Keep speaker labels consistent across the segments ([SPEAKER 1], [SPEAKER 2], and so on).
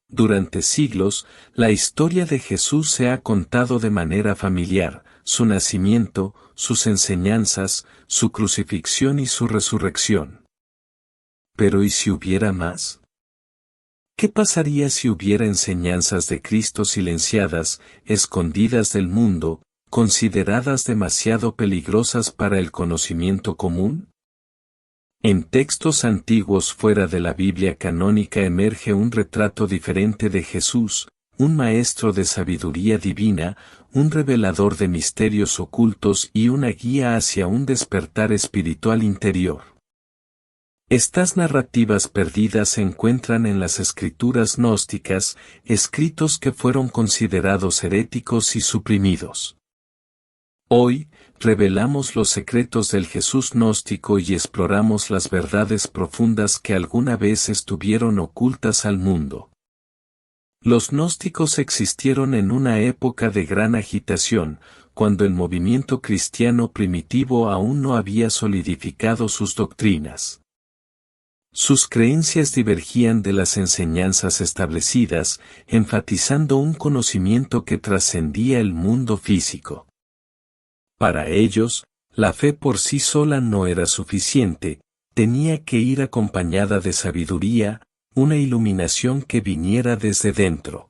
[SPEAKER 1] Durante siglos, la historia de Jesús se ha contado de manera familiar, su nacimiento, sus enseñanzas, su crucifixión y su resurrección. Pero ¿y si hubiera más? ¿Qué pasaría si hubiera enseñanzas de Cristo silenciadas, escondidas del mundo, consideradas demasiado peligrosas para el conocimiento común? En textos antiguos fuera de la Biblia canónica emerge un retrato diferente de Jesús, un maestro de sabiduría divina, un revelador de misterios ocultos y una guía hacia un despertar espiritual interior. Estas narrativas perdidas se encuentran en las escrituras gnósticas, escritos que fueron considerados heréticos y suprimidos. Hoy, revelamos los secretos del Jesús gnóstico y exploramos las verdades profundas que alguna vez estuvieron ocultas al mundo. Los gnósticos existieron en una época de gran agitación, cuando el movimiento cristiano primitivo aún no había solidificado sus doctrinas. Sus creencias divergían de las enseñanzas establecidas, enfatizando un conocimiento que trascendía el mundo físico. Para ellos, la fe por sí sola no era suficiente, tenía que ir acompañada de sabiduría, una iluminación que viniera desde dentro.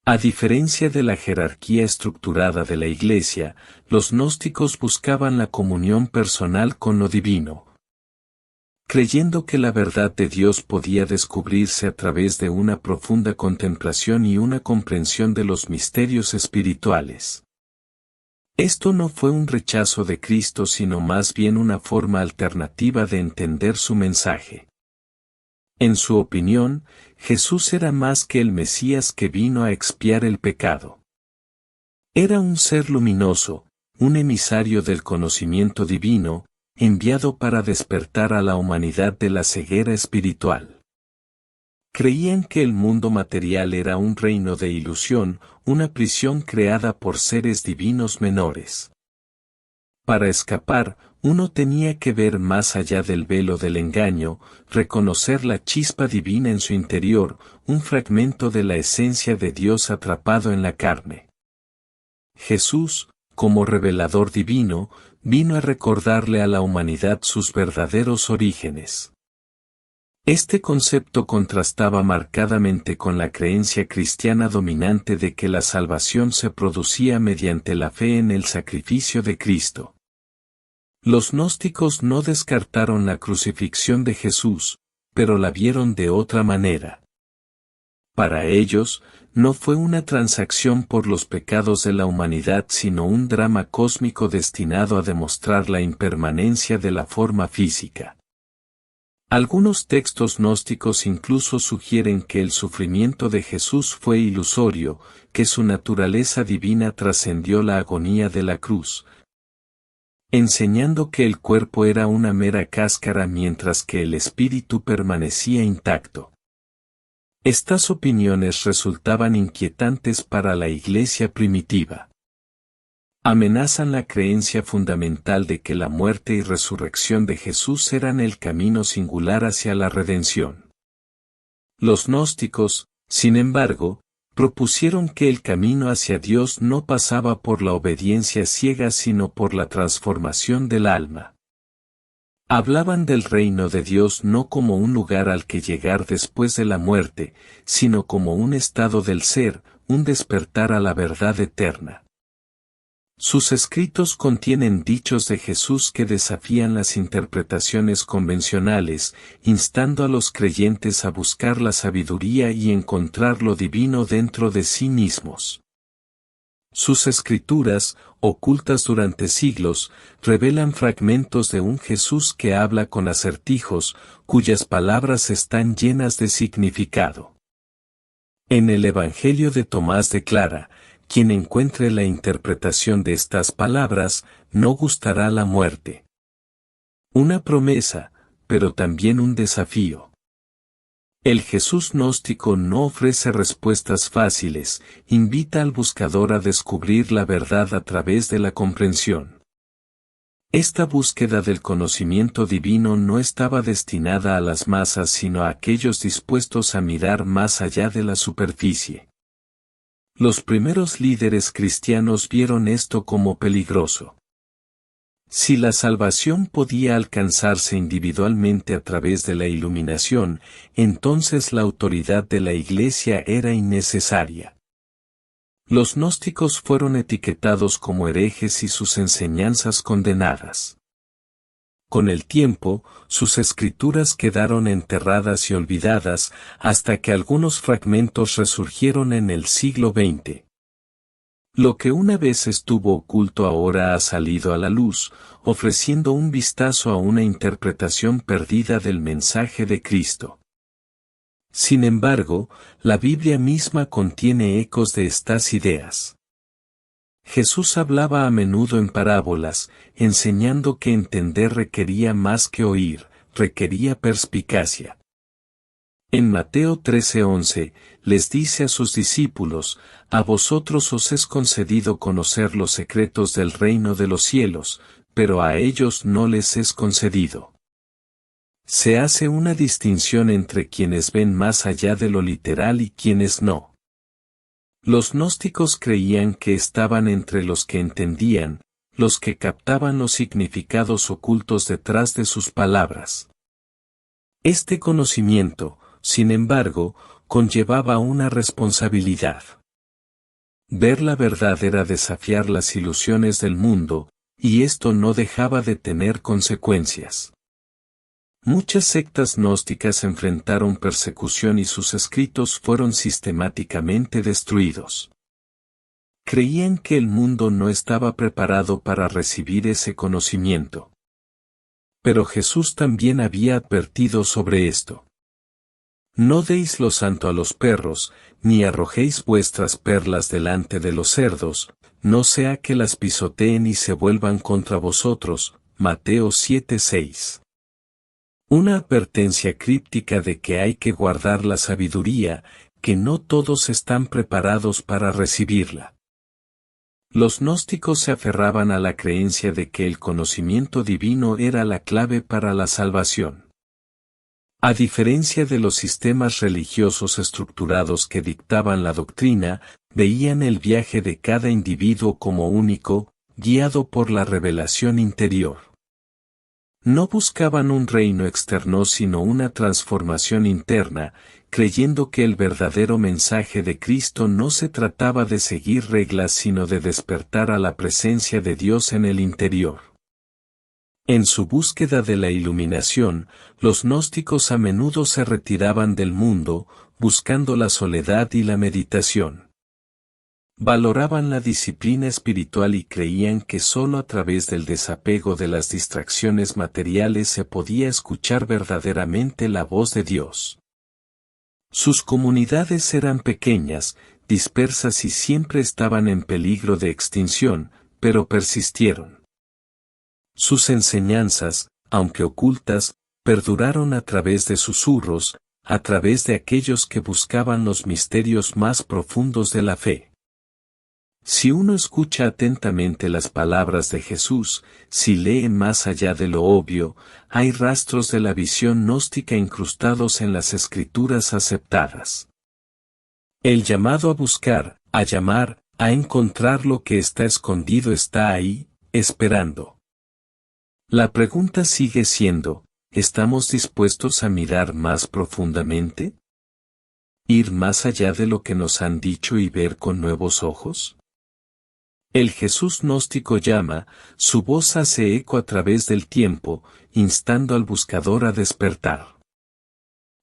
[SPEAKER 1] A diferencia de la jerarquía estructurada de la Iglesia, los gnósticos buscaban la comunión personal con lo divino. Creyendo que la verdad de Dios podía descubrirse a través de una profunda contemplación y una comprensión de los misterios espirituales. Esto no fue un rechazo de Cristo sino más bien una forma alternativa de entender su mensaje. En su opinión, Jesús era más que el Mesías que vino a expiar el pecado. Era un ser luminoso, un emisario del conocimiento divino, enviado para despertar a la humanidad de la ceguera espiritual. Creían que el mundo material era un reino de ilusión, una prisión creada por seres divinos menores. Para escapar, uno tenía que ver más allá del velo del engaño, reconocer la chispa divina en su interior, un fragmento de la esencia de Dios atrapado en la carne. Jesús, como revelador divino, vino a recordarle a la humanidad sus verdaderos orígenes. Este concepto contrastaba marcadamente con la creencia cristiana dominante de que la salvación se producía mediante la fe en el sacrificio de Cristo. Los gnósticos no descartaron la crucifixión de Jesús, pero la vieron de otra manera. Para ellos, no fue una transacción por los pecados de la humanidad sino un drama cósmico destinado a demostrar la impermanencia de la forma física. Algunos textos gnósticos incluso sugieren que el sufrimiento de Jesús fue ilusorio, que su naturaleza divina trascendió la agonía de la cruz, enseñando que el cuerpo era una mera cáscara mientras que el espíritu permanecía intacto. Estas opiniones resultaban inquietantes para la Iglesia primitiva. Amenazan la creencia fundamental de que la muerte y resurrección de Jesús eran el camino singular hacia la redención. Los gnósticos, sin embargo, propusieron que el camino hacia Dios no pasaba por la obediencia ciega sino por la transformación del alma. Hablaban del reino de Dios no como un lugar al que llegar después de la muerte, sino como un estado del ser, un despertar a la verdad eterna. Sus escritos contienen dichos de Jesús que desafían las interpretaciones convencionales, instando a los creyentes a buscar la sabiduría y encontrar lo divino dentro de sí mismos. Sus escrituras, ocultas durante siglos, revelan fragmentos de un Jesús que habla con acertijos, cuyas palabras están llenas de significado. En el Evangelio de Tomás declara: quien encuentre la interpretación de estas palabras, no gustará la muerte. Una promesa, pero también un desafío. El Jesús gnóstico no ofrece respuestas fáciles, invita al buscador a descubrir la verdad a través de la comprensión. Esta búsqueda del conocimiento divino no estaba destinada a las masas sino a aquellos dispuestos a mirar más allá de la superficie. Los primeros líderes cristianos vieron esto como peligroso. Si la salvación podía alcanzarse individualmente a través de la iluminación, entonces la autoridad de la Iglesia era innecesaria. Los gnósticos fueron etiquetados como herejes y sus enseñanzas condenadas. Con el tiempo, sus escrituras quedaron enterradas y olvidadas hasta que algunos fragmentos resurgieron en el siglo XX. Lo que una vez estuvo oculto ahora ha salido a la luz, ofreciendo un vistazo a una interpretación perdida del mensaje de Cristo. Sin embargo, la Biblia misma contiene ecos de estas ideas. Jesús hablaba a menudo en parábolas, enseñando que entender requería más que oír, requería perspicacia. En Mateo 13:11, les dice a sus discípulos, «A vosotros os es concedido conocer los secretos del reino de los cielos, pero a ellos no les es concedido». Se hace una distinción entre quienes ven más allá de lo literal y quienes no. Los gnósticos creían que estaban entre los que entendían, los que captaban los significados ocultos detrás de sus palabras. Este conocimiento, sin embargo, conllevaba una responsabilidad. Ver la verdad era desafiar las ilusiones del mundo, y esto no dejaba de tener consecuencias. Muchas sectas gnósticas enfrentaron persecución y sus escritos fueron sistemáticamente destruidos. Creían que el mundo no estaba preparado para recibir ese conocimiento. Pero Jesús también había advertido sobre esto. No deis lo santo a los perros, ni arrojéis vuestras perlas delante de los cerdos, no sea que las pisoteen y se vuelvan contra vosotros. Mateo 7:6. Una advertencia críptica de que hay que guardar la sabiduría, que no todos están preparados para recibirla. Los gnósticos se aferraban a la creencia de que el conocimiento divino era la clave para la salvación. A diferencia de los sistemas religiosos estructurados que dictaban la doctrina, veían el viaje de cada individuo como único, guiado por la revelación interior. No buscaban un reino externo sino una transformación interna, creyendo que el verdadero mensaje de Cristo no se trataba de seguir reglas sino de despertar a la presencia de Dios en el interior. En su búsqueda de la iluminación, los gnósticos a menudo se retiraban del mundo, buscando la soledad y la meditación. Valoraban la disciplina espiritual y creían que sólo a través del desapego de las distracciones materiales se podía escuchar verdaderamente la voz de Dios. Sus comunidades eran pequeñas, dispersas y siempre estaban en peligro de extinción, pero persistieron. Sus enseñanzas, aunque ocultas, perduraron a través de susurros, a través de aquellos que buscaban los misterios más profundos de la fe. Si uno escucha atentamente las palabras de Jesús, si lee más allá de lo obvio, hay rastros de la visión gnóstica incrustados en las escrituras aceptadas. El llamado a buscar, a llamar, a encontrar lo que está escondido está ahí, esperando. La pregunta sigue siendo, ¿estamos dispuestos a mirar más profundamente? ¿Ir más allá de lo que nos han dicho y ver con nuevos ojos? El Jesús gnóstico llama, su voz hace eco a través del tiempo, instando al buscador a despertar.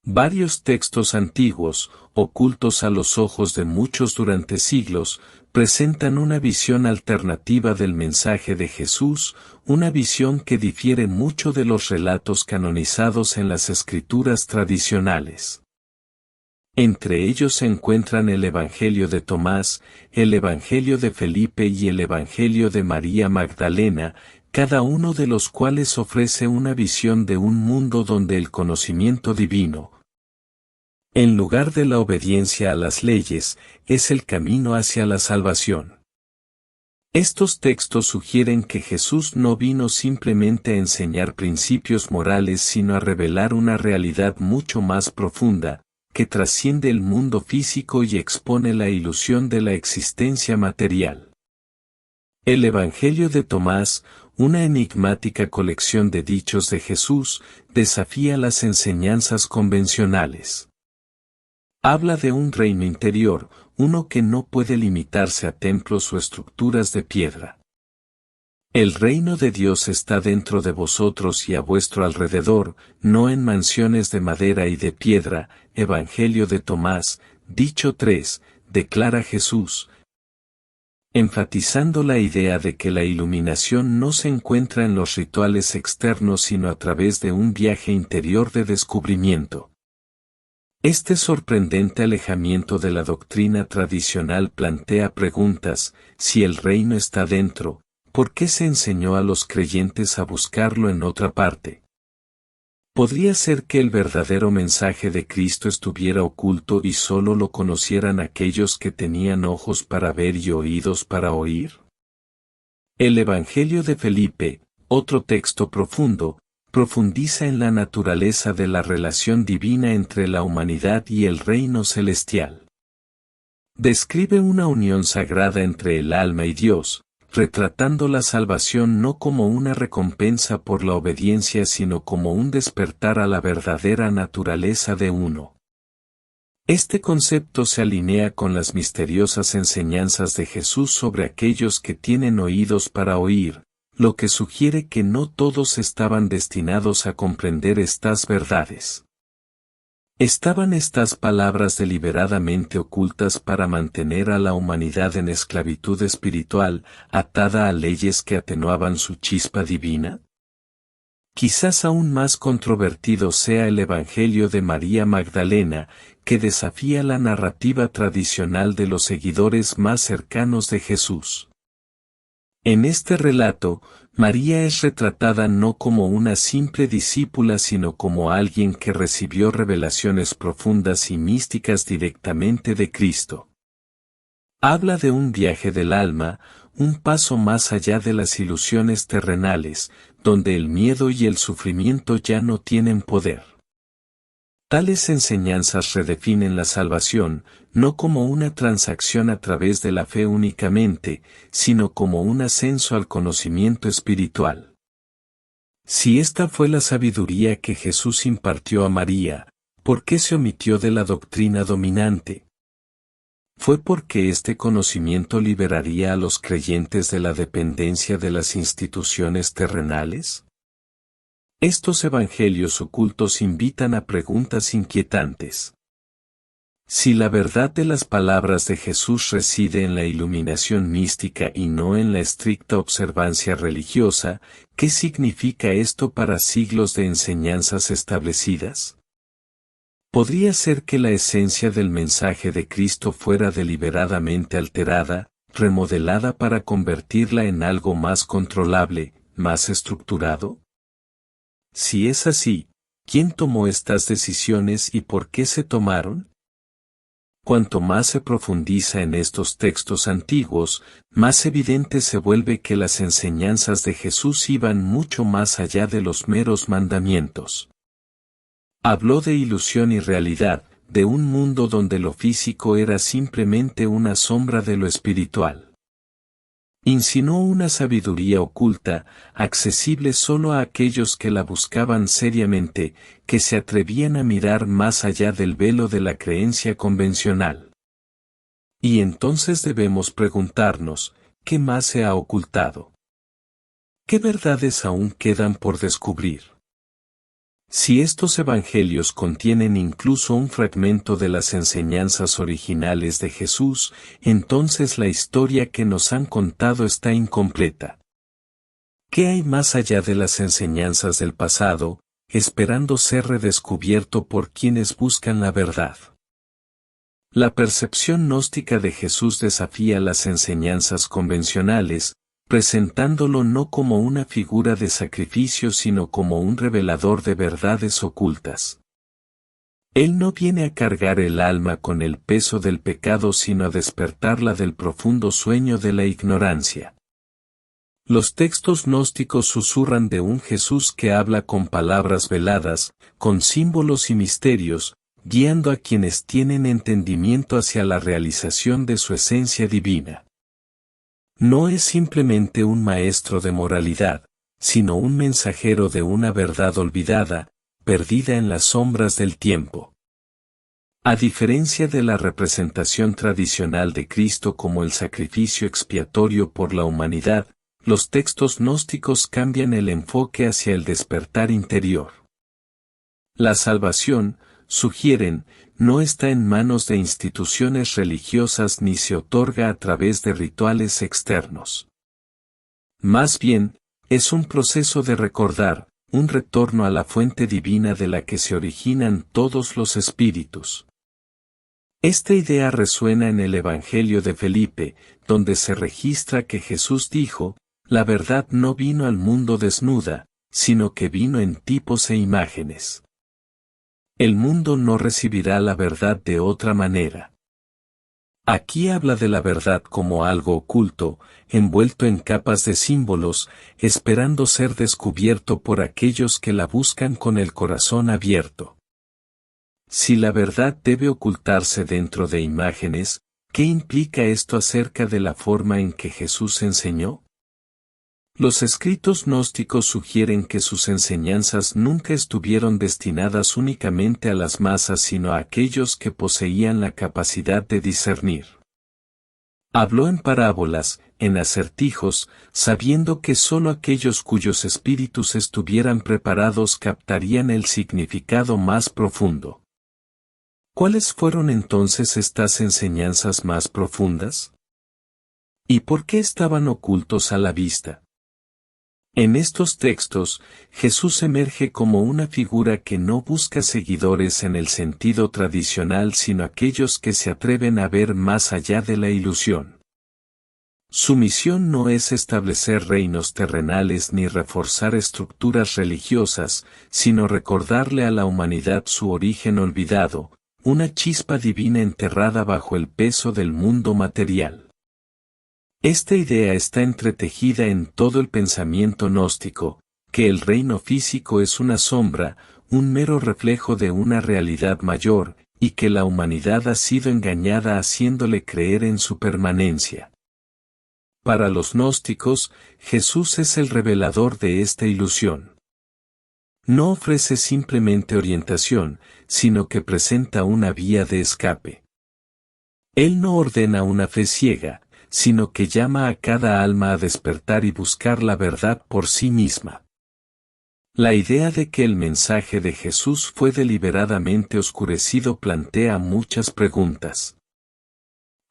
[SPEAKER 1] Varios textos antiguos, ocultos a los ojos de muchos durante siglos, presentan una visión alternativa del mensaje de Jesús, una visión que difiere mucho de los relatos canonizados en las escrituras tradicionales. Entre ellos se encuentran el Evangelio de Tomás, el Evangelio de Felipe y el Evangelio de María Magdalena, cada uno de los cuales ofrece una visión de un mundo donde el conocimiento divino, en lugar de la obediencia a las leyes, es el camino hacia la salvación. Estos textos sugieren que Jesús no vino simplemente a enseñar principios morales sino a revelar una realidad mucho más profunda, que trasciende el mundo físico y expone la ilusión de la existencia material. El Evangelio de Tomás, una enigmática colección de dichos de Jesús, desafía las enseñanzas convencionales. Habla de un reino interior, uno que no puede limitarse a templos o estructuras de piedra. El reino de Dios está dentro de vosotros y a vuestro alrededor, no en mansiones de madera y de piedra. Evangelio de Tomás, dicho 3, declara Jesús, enfatizando la idea de que la iluminación no se encuentra en los rituales externos sino a través de un viaje interior de descubrimiento. Este sorprendente alejamiento de la doctrina tradicional plantea preguntas: si el reino está dentro, ¿por qué se enseñó a los creyentes a buscarlo en otra parte? ¿Podría ser que el verdadero mensaje de Cristo estuviera oculto y solo lo conocieran aquellos que tenían ojos para ver y oídos para oír? El Evangelio de Felipe, otro texto profundo, profundiza en la naturaleza de la relación divina entre la humanidad y el reino celestial. Describe una unión sagrada entre el alma y Dios, retratando la salvación no como una recompensa por la obediencia sino como un despertar a la verdadera naturaleza de uno. Este concepto se alinea con las misteriosas enseñanzas de Jesús sobre aquellos que tienen oídos para oír, lo que sugiere que no todos estaban destinados a comprender estas verdades. ¿Estaban estas palabras deliberadamente ocultas para mantener a la humanidad en esclavitud espiritual, atada a leyes que atenuaban su chispa divina? Quizás aún más controvertido sea el Evangelio de María Magdalena, que desafía la narrativa tradicional de los seguidores más cercanos de Jesús. En este relato, María es retratada no como una simple discípula sino como alguien que recibió revelaciones profundas y místicas directamente de Cristo. Habla de un viaje del alma, un paso más allá de las ilusiones terrenales, donde el miedo y el sufrimiento ya no tienen poder. Tales enseñanzas redefinen la salvación, no como una transacción a través de la fe únicamente, sino como un ascenso al conocimiento espiritual. Si esta fue la sabiduría que Jesús impartió a María, ¿por qué se omitió de la doctrina dominante? ¿Fue porque este conocimiento liberaría a los creyentes de la dependencia de las instituciones terrenales? Estos evangelios ocultos invitan a preguntas inquietantes. Si la verdad de las palabras de Jesús reside en la iluminación mística y no en la estricta observancia religiosa, ¿qué significa esto para siglos de enseñanzas establecidas? ¿Podría ser que la esencia del mensaje de Cristo fuera deliberadamente alterada, remodelada para convertirla en algo más controlable, más estructurado? Si es así, ¿quién tomó estas decisiones y por qué se tomaron? Cuanto más se profundiza en estos textos antiguos, más evidente se vuelve que las enseñanzas de Jesús iban mucho más allá de los meros mandamientos. Habló de ilusión y realidad, de un mundo donde lo físico era simplemente una sombra de lo espiritual. Insinuó una sabiduría oculta, accesible solo a aquellos que la buscaban seriamente, que se atrevían a mirar más allá del velo de la creencia convencional. Y entonces debemos preguntarnos, ¿qué más se ha ocultado? ¿Qué verdades aún quedan por descubrir? Si estos evangelios contienen incluso un fragmento de las enseñanzas originales de Jesús, entonces la historia que nos han contado está incompleta. ¿Qué hay más allá de las enseñanzas del pasado, esperando ser redescubierto por quienes buscan la verdad? La percepción gnóstica de Jesús desafía las enseñanzas convencionales, presentándolo no como una figura de sacrificio sino como un revelador de verdades ocultas. Él no viene a cargar el alma con el peso del pecado sino a despertarla del profundo sueño de la ignorancia. Los textos gnósticos susurran de un Jesús que habla con palabras veladas, con símbolos y misterios, guiando a quienes tienen entendimiento hacia la realización de su esencia divina. No es simplemente un maestro de moralidad, sino un mensajero de una verdad olvidada, perdida en las sombras del tiempo. A diferencia de la representación tradicional de Cristo como el sacrificio expiatorio por la humanidad, los textos gnósticos cambian el enfoque hacia el despertar interior. La salvación, sugieren, no está en manos de instituciones religiosas ni se otorga a través de rituales externos. Más bien, es un proceso de recordar, un retorno a la fuente divina de la que se originan todos los espíritus. Esta idea resuena en el Evangelio de Felipe, donde se registra que Jesús dijo, la verdad no vino al mundo desnuda, sino que vino en tipos e imágenes. El mundo no recibirá la verdad de otra manera. Aquí habla de la verdad como algo oculto, envuelto en capas de símbolos, esperando ser descubierto por aquellos que la buscan con el corazón abierto. Si la verdad debe ocultarse dentro de imágenes, ¿qué implica esto acerca de la forma en que Jesús enseñó? Los escritos gnósticos sugieren que sus enseñanzas nunca estuvieron destinadas únicamente a las masas sino a aquellos que poseían la capacidad de discernir. Habló en parábolas, en acertijos, sabiendo que sólo aquellos cuyos espíritus estuvieran preparados captarían el significado más profundo. ¿Cuáles fueron entonces estas enseñanzas más profundas? ¿Y por qué estaban ocultos a la vista? En estos textos, Jesús emerge como una figura que no busca seguidores en el sentido tradicional sino aquellos que se atreven a ver más allá de la ilusión. Su misión no es establecer reinos terrenales ni reforzar estructuras religiosas, sino recordarle a la humanidad su origen olvidado, una chispa divina enterrada bajo el peso del mundo material. Esta idea está entretejida en todo el pensamiento gnóstico, que el reino físico es una sombra, un mero reflejo de una realidad mayor, y que la humanidad ha sido engañada haciéndole creer en su permanencia. Para los gnósticos, Jesús es el revelador de esta ilusión. No ofrece simplemente orientación, sino que presenta una vía de escape. Él no ordena una fe ciega, sino que llama a cada alma a despertar y buscar la verdad por sí misma. La idea de que el mensaje de Jesús fue deliberadamente oscurecido plantea muchas preguntas.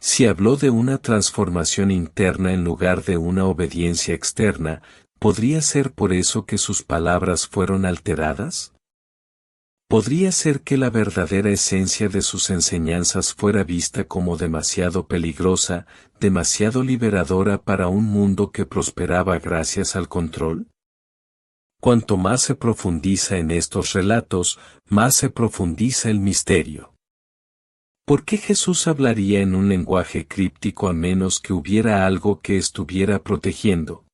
[SPEAKER 1] Si habló de una transformación interna en lugar de una obediencia externa, ¿podría ser por eso que sus palabras fueron alteradas? ¿Podría ser que la verdadera esencia de sus enseñanzas fuera vista como demasiado peligrosa, demasiado liberadora para un mundo que prosperaba gracias al control? Cuanto más se profundiza en estos relatos, más se profundiza el misterio. ¿Por qué Jesús hablaría en un lenguaje críptico a menos que hubiera algo que estuviera protegiendo?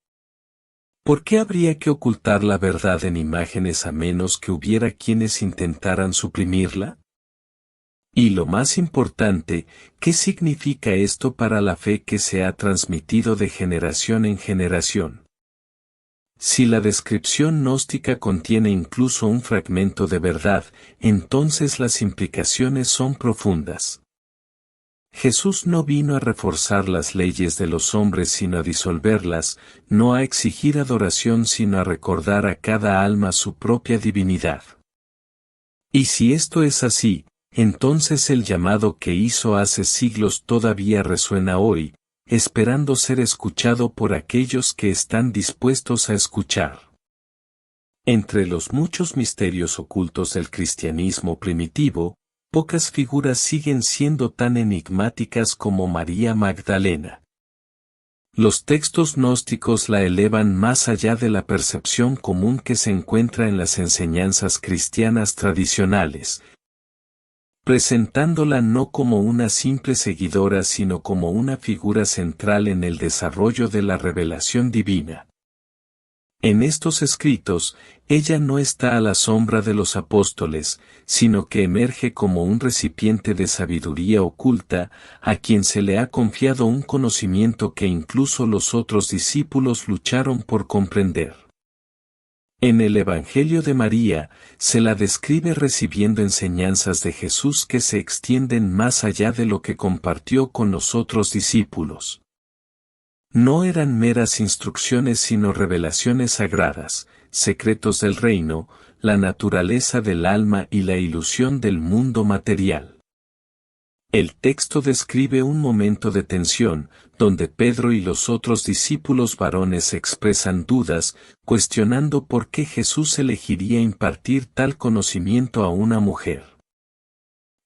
[SPEAKER 1] ¿Por qué habría que ocultar la verdad en imágenes a menos que hubiera quienes intentaran suprimirla? Y lo más importante, ¿qué significa esto para la fe que se ha transmitido de generación en generación? Si la descripción gnóstica contiene incluso un fragmento de verdad, entonces las implicaciones son profundas. Jesús no vino a reforzar las leyes de los hombres sino a disolverlas, no a exigir adoración sino a recordar a cada alma su propia divinidad. Y si esto es así, entonces el llamado que hizo hace siglos todavía resuena hoy, esperando ser escuchado por aquellos que están dispuestos a escuchar. Entre los muchos misterios ocultos del cristianismo primitivo, pocas figuras siguen siendo tan enigmáticas como María Magdalena. Los textos gnósticos la elevan más allá de la percepción común que se encuentra en las enseñanzas cristianas tradicionales, presentándola no como una simple seguidora sino como una figura central en el desarrollo de la revelación divina. En estos escritos, ella no está a la sombra de los apóstoles, sino que emerge como un recipiente de sabiduría oculta, a quien se le ha confiado un conocimiento que incluso los otros discípulos lucharon por comprender. En el Evangelio de María, se la describe recibiendo enseñanzas de Jesús que se extienden más allá de lo que compartió con los otros discípulos. No eran meras instrucciones sino revelaciones sagradas, secretos del reino, la naturaleza del alma y la ilusión del mundo material. El texto describe un momento de tensión, donde Pedro y los otros discípulos varones expresan dudas, cuestionando por qué Jesús elegiría impartir tal conocimiento a una mujer.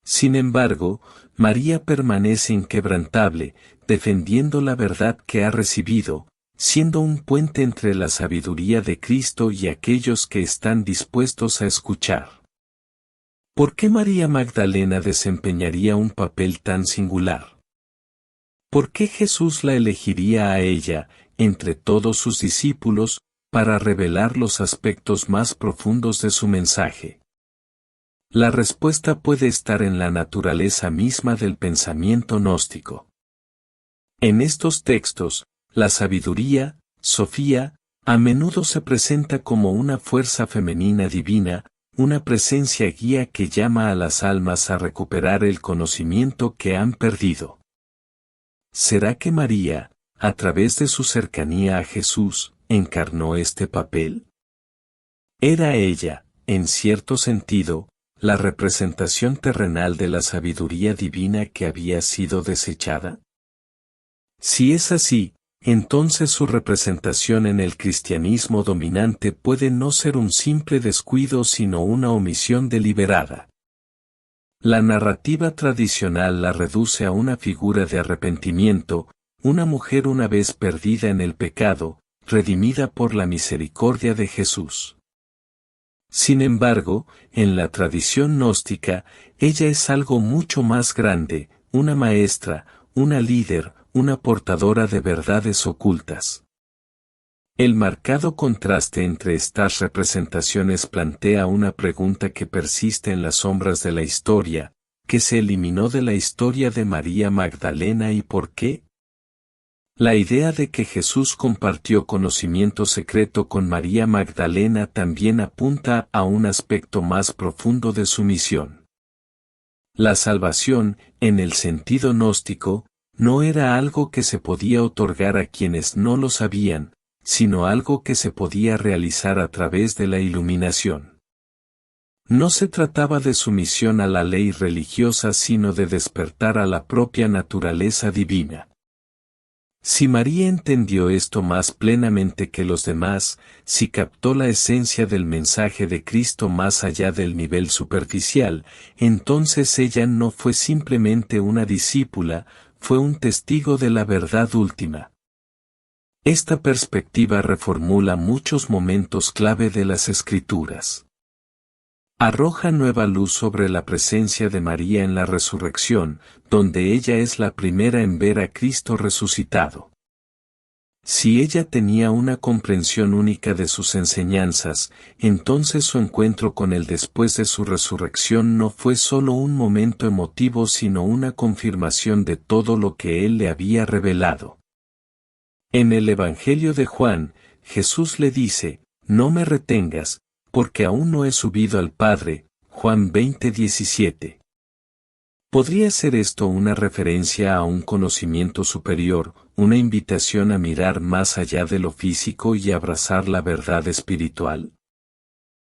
[SPEAKER 1] Sin embargo, María permanece inquebrantable, defendiendo la verdad que ha recibido, siendo un puente entre la sabiduría de Cristo y aquellos que están dispuestos a escuchar. ¿Por qué María Magdalena desempeñaría un papel tan singular? ¿Por qué Jesús la elegiría a ella, entre todos sus discípulos, para revelar los aspectos más profundos de su mensaje? La respuesta puede estar en la naturaleza misma del pensamiento gnóstico. En estos textos, la sabiduría, Sofía, a menudo se presenta como una fuerza femenina divina, una presencia guía que llama a las almas a recuperar el conocimiento que han perdido. ¿Será que María, a través de su cercanía a Jesús, encarnó este papel? ¿Era ella, en cierto sentido, la representación terrenal de la sabiduría divina que había sido desechada? Si es así, entonces su representación en el cristianismo dominante puede no ser un simple descuido sino una omisión deliberada. La narrativa tradicional la reduce a una figura de arrepentimiento, una mujer una vez perdida en el pecado, redimida por la misericordia de Jesús. Sin embargo, en la tradición gnóstica, ella es algo mucho más grande, una maestra, una líder, una portadora de verdades ocultas. El marcado contraste entre estas representaciones plantea una pregunta que persiste en las sombras de la historia, que se eliminó de la historia de María Magdalena y por qué. La idea de que Jesús compartió conocimiento secreto con María Magdalena también apunta a un aspecto más profundo de su misión. La salvación, en el sentido gnóstico, no era algo que se podía otorgar a quienes no lo sabían, sino algo que se podía realizar a través de la iluminación. No se trataba de sumisión a la ley religiosa sino de despertar a la propia naturaleza divina. Si María entendió esto más plenamente que los demás, si captó la esencia del mensaje de Cristo más allá del nivel superficial, entonces ella no fue simplemente una discípula, fue un testigo de la verdad última. Esta perspectiva reformula muchos momentos clave de las Escrituras. Arroja nueva luz sobre la presencia de María en la resurrección, donde ella es la primera en ver a Cristo resucitado. Si ella tenía una comprensión única de sus enseñanzas, entonces su encuentro con él después de su resurrección no fue solo un momento emotivo sino una confirmación de todo lo que él le había revelado. En el Evangelio de Juan, Jesús le dice, «No me retengas, porque aún no he subido al Padre», Juan 20:17. ¿Podría ser esto una referencia a un conocimiento superior, una invitación a mirar más allá de lo físico y abrazar la verdad espiritual?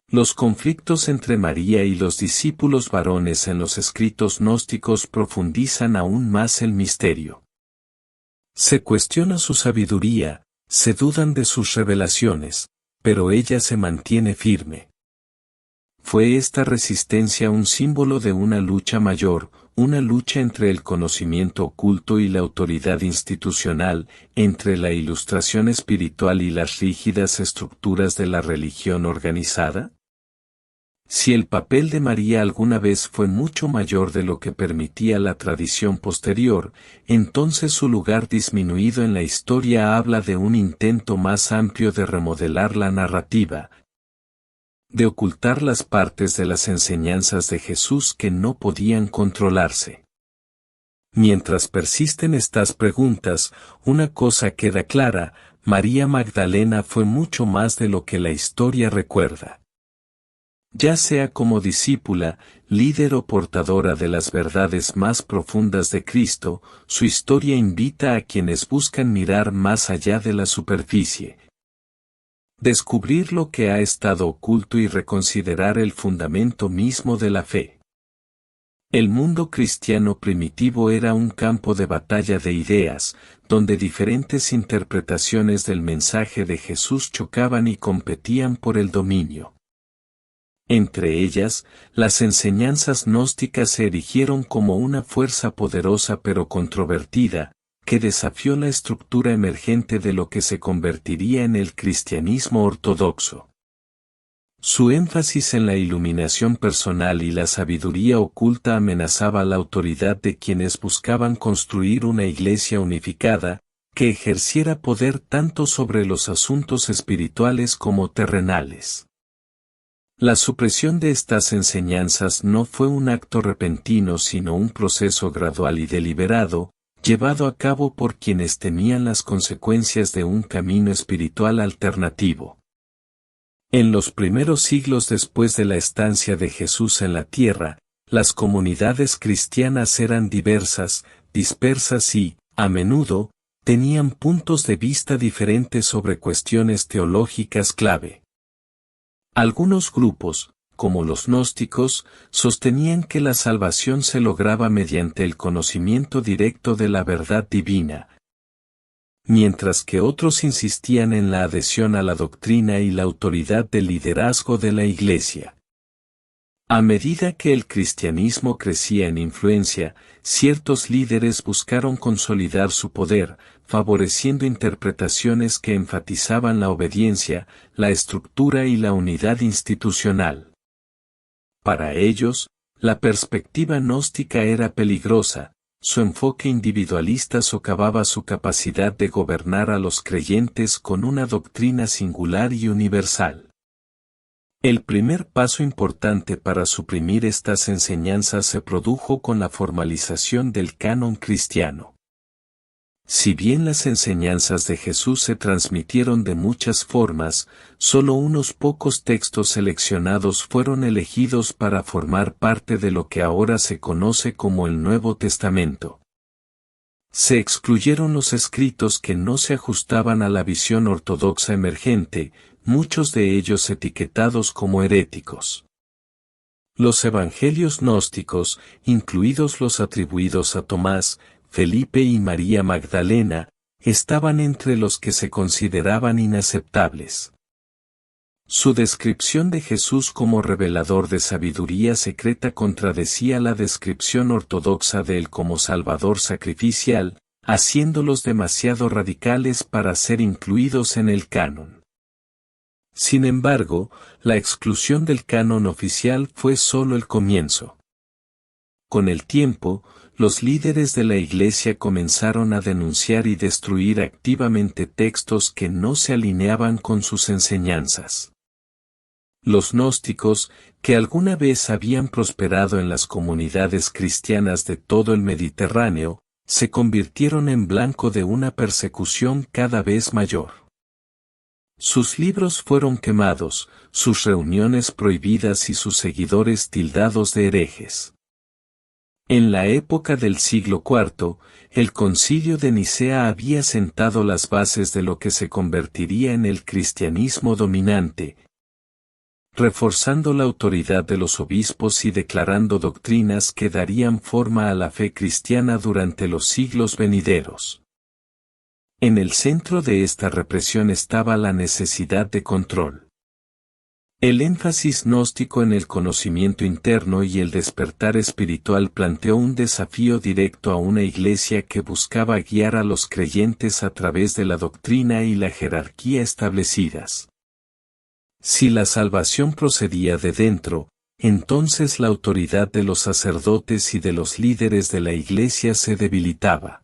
[SPEAKER 1] Los conflictos entre María y los discípulos varones en los escritos gnósticos profundizan aún más el misterio. Se cuestiona su sabiduría, se dudan de sus revelaciones, pero ella se mantiene firme. Fue esta resistencia un símbolo de una lucha mayor, una lucha entre el conocimiento oculto y la autoridad institucional, entre la ilustración espiritual y las rígidas estructuras de la religión organizada? Si el papel de María alguna vez fue mucho mayor de lo que permitía la tradición posterior, entonces su lugar disminuido en la historia habla de un intento más amplio de remodelar la narrativa, de ocultar las partes de las enseñanzas de Jesús que no podían controlarse. Mientras persisten estas preguntas, una cosa queda clara: María Magdalena fue mucho más de lo que la historia recuerda. Ya sea como discípula, líder o portadora de las verdades más profundas de Cristo, su historia invita a quienes buscan mirar más allá de la superficie, descubrir lo que ha estado oculto y reconsiderar el fundamento mismo de la fe. El mundo cristiano primitivo era un campo de batalla de ideas, donde diferentes interpretaciones del mensaje de Jesús chocaban y competían por el dominio. Entre ellas, las enseñanzas gnósticas se erigieron como una fuerza poderosa pero controvertida, que desafió la estructura emergente de lo que se convertiría en el cristianismo ortodoxo. Su énfasis en la iluminación personal y la sabiduría oculta amenazaba la autoridad de quienes buscaban construir una iglesia unificada, que ejerciera poder tanto sobre los asuntos espirituales como terrenales. La supresión de estas enseñanzas no fue un acto repentino sino un proceso gradual y deliberado, llevado a cabo por quienes temían las consecuencias de un camino espiritual alternativo. En los primeros siglos después de la estancia de Jesús en la tierra, las comunidades cristianas eran diversas, dispersas y, a menudo, tenían puntos de vista diferentes sobre cuestiones teológicas clave. Algunos grupos, como los gnósticos, sostenían que la salvación se lograba mediante el conocimiento directo de la verdad divina, mientras que otros insistían en la adhesión a la doctrina y la autoridad del liderazgo de la Iglesia. A medida que el cristianismo crecía en influencia, ciertos líderes buscaron consolidar su poder, favoreciendo interpretaciones que enfatizaban la obediencia, la estructura y la unidad institucional. Para ellos, la perspectiva gnóstica era peligrosa. Su enfoque individualista socavaba su capacidad de gobernar a los creyentes con una doctrina singular y universal. El primer paso importante para suprimir estas enseñanzas se produjo con la formalización del canon cristiano. Si bien las enseñanzas de Jesús se transmitieron de muchas formas, solo unos pocos textos seleccionados fueron elegidos para formar parte de lo que ahora se conoce como el Nuevo Testamento. Se excluyeron los escritos que no se ajustaban a la visión ortodoxa emergente, muchos de ellos etiquetados como heréticos. Los evangelios gnósticos, incluidos los atribuidos a Tomás, Felipe y María Magdalena, estaban entre los que se consideraban inaceptables. Su descripción de Jesús como revelador de sabiduría secreta contradecía la descripción ortodoxa de él como Salvador sacrificial, haciéndolos demasiado radicales para ser incluidos en el canon. Sin embargo, la exclusión del canon oficial fue solo el comienzo. Con el tiempo, los líderes de la Iglesia comenzaron a denunciar y destruir activamente textos que no se alineaban con sus enseñanzas. Los gnósticos, que alguna vez habían prosperado en las comunidades cristianas de todo el Mediterráneo, se convirtieron en blanco de una persecución cada vez mayor. Sus libros fueron quemados, sus reuniones prohibidas y sus seguidores tildados de herejes. En la época del siglo IV, el Concilio de Nicea había sentado las bases de lo que se convertiría en el cristianismo dominante, reforzando la autoridad de los obispos y declarando doctrinas que darían forma a la fe cristiana durante los siglos venideros. En el centro de esta represión estaba la necesidad de control. El énfasis gnóstico en el conocimiento interno y el despertar espiritual planteó un desafío directo a una iglesia que buscaba guiar a los creyentes a través de la doctrina y la jerarquía establecidas. Si la salvación procedía de dentro, entonces la autoridad de los sacerdotes y de los líderes de la Iglesia se debilitaba.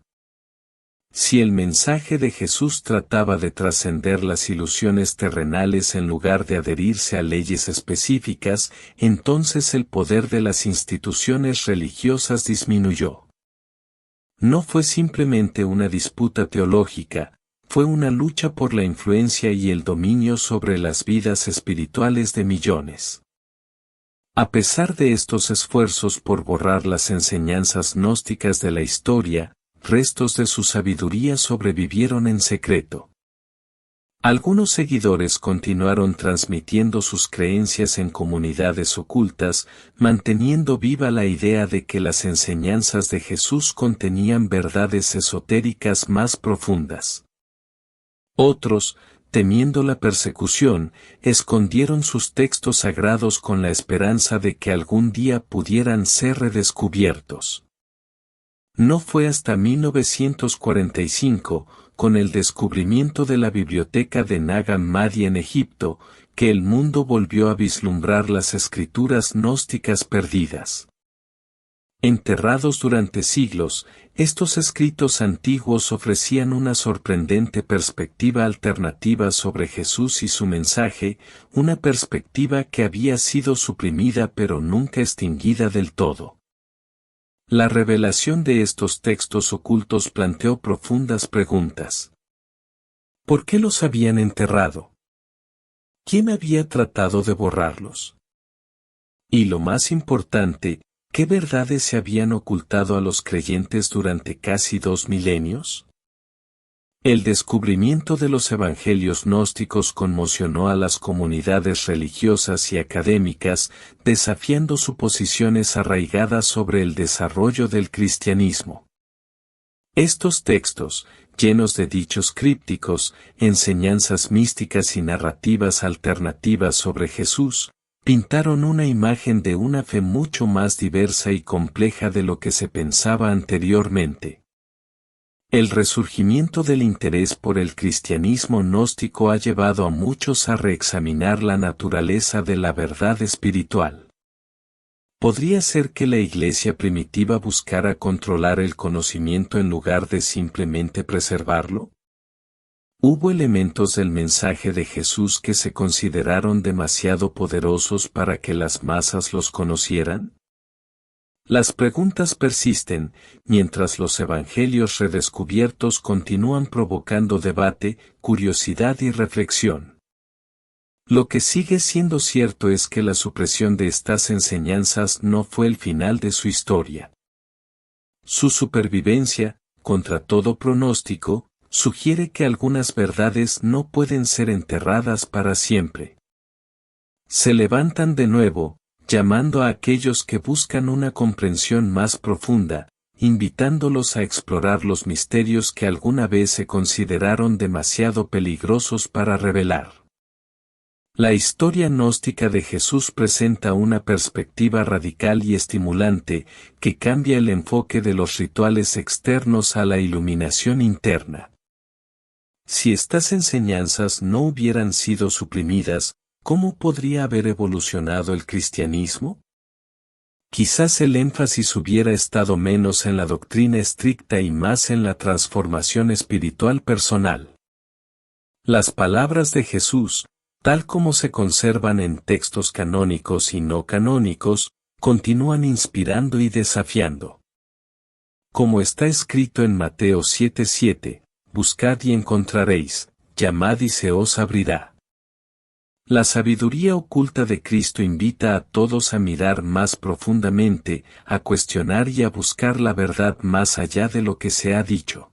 [SPEAKER 1] Si el mensaje de Jesús trataba de trascender las ilusiones terrenales en lugar de adherirse a leyes específicas, entonces el poder de las instituciones religiosas disminuyó. No fue simplemente una disputa teológica, fue una lucha por la influencia y el dominio sobre las vidas espirituales de millones. A pesar de estos esfuerzos por borrar las enseñanzas gnósticas de la historia, restos de su sabiduría sobrevivieron en secreto. Algunos seguidores continuaron transmitiendo sus creencias en comunidades ocultas, manteniendo viva la idea de que las enseñanzas de Jesús contenían verdades esotéricas más profundas. Otros, temiendo la persecución, escondieron sus textos sagrados con la esperanza de que algún día pudieran ser redescubiertos. No fue hasta 1945, con el descubrimiento de la biblioteca de Nag Hammadi en Egipto, que el mundo volvió a vislumbrar las escrituras gnósticas perdidas. Enterrados durante siglos, estos escritos antiguos ofrecían una sorprendente perspectiva alternativa sobre Jesús y su mensaje, una perspectiva que había sido suprimida pero nunca extinguida del todo. La revelación de estos textos ocultos planteó profundas preguntas. ¿Por qué los habían enterrado? ¿Quién había tratado de borrarlos? Y lo más importante, ¿qué verdades se habían ocultado a los creyentes durante casi 2 milenios? El descubrimiento de los evangelios gnósticos conmocionó a las comunidades religiosas y académicas, desafiando suposiciones arraigadas sobre el desarrollo del cristianismo. Estos textos, llenos de dichos crípticos, enseñanzas místicas y narrativas alternativas sobre Jesús, pintaron una imagen de una fe mucho más diversa y compleja de lo que se pensaba anteriormente. El resurgimiento del interés por el cristianismo gnóstico ha llevado a muchos a reexaminar la naturaleza de la verdad espiritual. ¿Podría ser que la Iglesia primitiva buscara controlar el conocimiento en lugar de simplemente preservarlo? ¿Hubo elementos del mensaje de Jesús que se consideraron demasiado poderosos para que las masas los conocieran? Las preguntas persisten, mientras los evangelios redescubiertos continúan provocando debate, curiosidad y reflexión. Lo que sigue siendo cierto es que la supresión de estas enseñanzas no fue el final de su historia. Su supervivencia, contra todo pronóstico, sugiere que algunas verdades no pueden ser enterradas para siempre. Se levantan de nuevo, llamando a aquellos que buscan una comprensión más profunda, invitándolos a explorar los misterios que alguna vez se consideraron demasiado peligrosos para revelar. La historia gnóstica de Jesús presenta una perspectiva radical y estimulante, que cambia el enfoque de los rituales externos a la iluminación interna. Si estas enseñanzas no hubieran sido suprimidas, ¿cómo podría haber evolucionado el cristianismo? Quizás el énfasis hubiera estado menos en la doctrina estricta y más en la transformación espiritual personal. Las palabras de Jesús, tal como se conservan en textos canónicos y no canónicos, continúan inspirando y desafiando. Como está escrito en Mateo 7:7, buscad y encontraréis, llamad y se os abrirá. La sabiduría oculta de Cristo invita a todos a mirar más profundamente, a cuestionar y a buscar la verdad más allá de lo que se ha dicho.